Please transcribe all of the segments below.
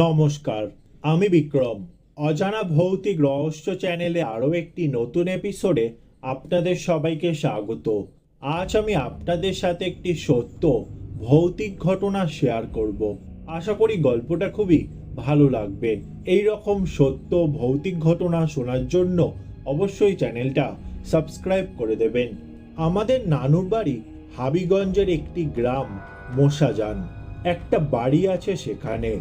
নমস্কার, আমি বিক্রম। অজানা ভৌতিক রহস্য চ্যানেলে আরও একটি নতুন এপিসোডে আপনাদের সবাইকে স্বাগত। আজ আমি আপনাদের সাথে একটি সত্য ভৌতিক ঘটনা শেয়ার করব। আশা করি গল্পটা খুবই ভালো লাগবে। এই রকম সত্য ভৌতিক ঘটনা শোনার জন্য অবশ্যই চ্যানেলটা সাবস্ক্রাইব করে দেবেন। আমাদের নানুর বাড়ি হাবিগঞ্জের একটি গ্রাম মোশাজান। একটা বাড়ি আছে সেখানে,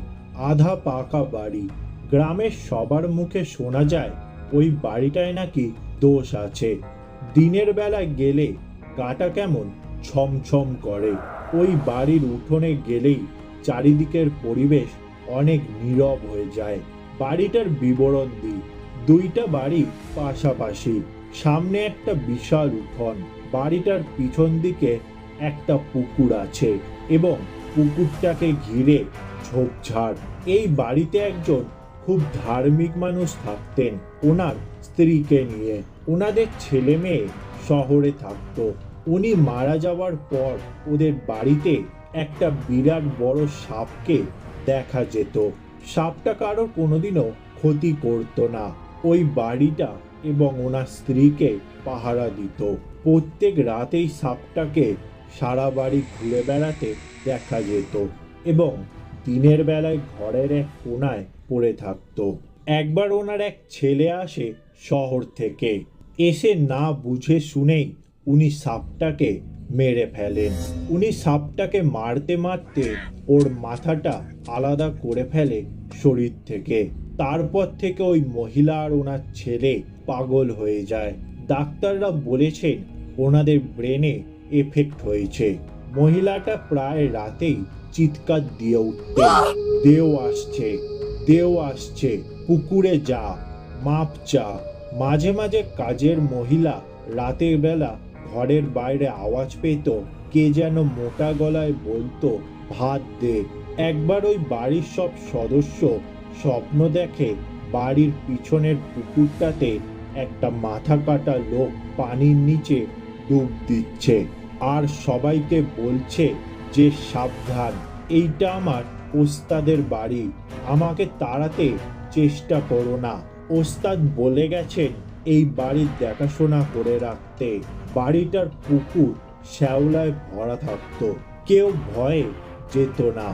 আধা পাকা বাড়ি। গ্রামের সবার মুখে শোনা যায় ওই বাড়িটায় নাকি দোষ আছে। দিনের বেলায় গেলে গাটা কেমন ছমছম করে। ওই বাড়ির উঠোনে গেলেই চারিদিকের পরিবেশ অনেক নীরব হয়ে যায়। বাড়িটার বিবরণ দিই। দুইটা বাড়ি পাশাপাশি, সামনে একটা বিশাল উঠোন। বাড়িটার পিছন দিকে একটা পুকুর আছে এবং পুকুরটাকে ঘিরে ঝোপঝাড়। এই বাড়িতে একজন খুব ধার্মিক মানুষ থাকতেন ওনার স্ত্রীকে নিয়ে। ওনাদের ছেলে মেয়ে শহরে থাকতো। উনি মারা যাওয়ার পর ওদের বাড়িতে একটা বিরাট বড় সাপকে দেখা যেত। সাপটা কারোর কোনোদিনও ক্ষতি করতো না। ওই বাড়িটা এবং ওনার স্ত্রীকে পাহারা দিত। প্রত্যেক রাতেই সাপটাকে সারা বাড়ি ঘুরে বেড়াতে দেখা যেত এবং দিনের বেলায় ঘরের এক কোণায় পড়ে থাকতো। একবার ওনার এক ছেলে আসে শহর থেকে। এসে না বুঝে শুনেই উনি সাপটাকে মেরে ফেলেন। উনি সাপটাকে মারতে মারতে ওর মাথাটা আলাদা করে ফেলে শরীর থেকে। তারপর থেকে ওই মহিলা আর ওনার ছেলে পাগল হয়ে যায়। ডাক্তাররা বলেছেন ওনাদের ব্রেনে এফেক্ট হয়েছে। মহিলাটা প্রায় রাতেই চিৎকার দিয়ে উঠতেন, দেও আসছে, দেও আসছে, পুকুরে যা, মাপ চা। মাঝে মাঝে কাজের মহিলা রাতের বেলা ঘরের বাইরে আওয়াজ পেত, কে যেন মোটা গলায় বলতো, ভাত দে। একবার ওই বাড়ির সব সদস্য স্বপ্ন দেখে বাড়ির পিছনের পুকুরটাতে একটা মাথা কাটা লোক পানির নিচে ডুব দিচ্ছে আর সবাইকে বলছে যে সাবধান, এইটা আমার ওস্তাদের বাড়ি, আমাকে তাড়াতে চেষ্টা করো না। ওস্তাদ বলে গেছেন এই বাড়ির দেখাশোনা করে রাখতে। বাড়িটার পুকুর শ্যাওলায় ভরা থাকতো, কেউ ভয়ে যেত না।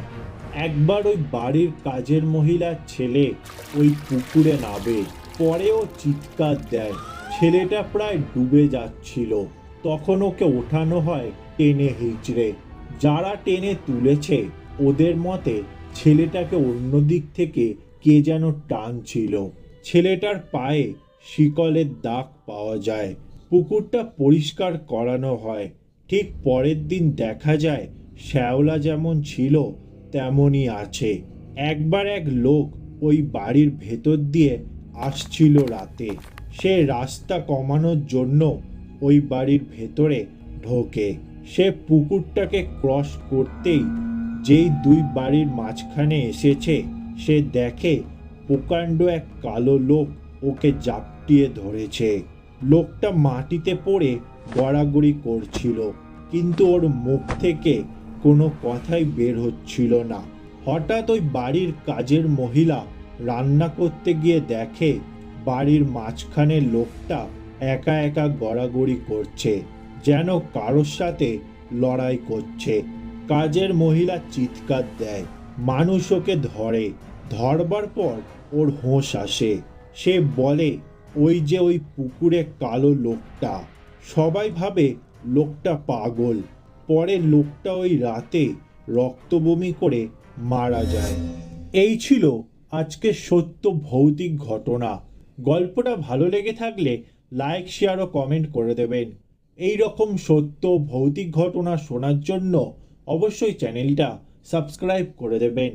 একবার ওই বাড়ির কাজের মহিলার ছেলে ওই পুকুরে নাবে, পরেও চিৎকার দেয়। ছেলেটা প্রায় ডুবে যাচ্ছিল। তখন ওকে ওঠানো হয় টেনে হিঁচড়ে। যারা টেনে তুলেছে ওদের মতে ছেলেটাকে অন্য দিক থেকে কে যেন টানছিল। ছেলেটার পায়ে শিকলের দাগ পাওয়া যায়। পুকুরটা পরিষ্কার করানো হয়। ঠিক পরের দিন দেখা যায় শ্যাওলা যেমন ছিল তেমনই আছে। একবার এক লোক ওই বাড়ির ভেতর দিয়ে আসছিল রাতে। সে রাস্তা কমানোর জন্য ওই বাড়ির ভেতরে ঢোকে। সে পুকুরটাকে ক্রস করতেই যেই দুই বাড়ির মাঝখানে এসেছে, সে দেখে প্রকাণ্ড এক কালো লোক ওকে জাপটিয়ে ধরেছে। লোকটা মাটিতে পড়ে গড়াগড়ি করছিল, কিন্তু ওর মুখ থেকে কোনো কথাই বের হচ্ছিল না। হঠাৎ ওই বাড়ির কাজের মহিলা রান্না করতে গিয়ে দেখে বাড়ির মাঝখানে লোকটা একা একা গড়াগড়ি করছে, যেন কারোর সাথে লড়াই করছে। কাজের মহিলা চিৎকার দেয়, মানুষ ওকে ধরে। ধরবার পর ওর হোঁশ আসে। সে বলে, ওই যে ওই পুকুরে কালো লোকটা। সবাই ভাবে লোকটা পাগল। পরে লোকটা ওই রাতে রক্তবমি করে মারা যায়। এই ছিল আজকের সত্য ভৌতিক ঘটনা। গল্পটা ভালো লেগে থাকলে লাইক, শেয়ার ও কমেন্ট করে দেবেন। এই রকম সত্য ভৌতিক ঘটনা শোনার জন্য অবশ্যই চ্যানেলটা সাবস্ক্রাইব করে দেবেন।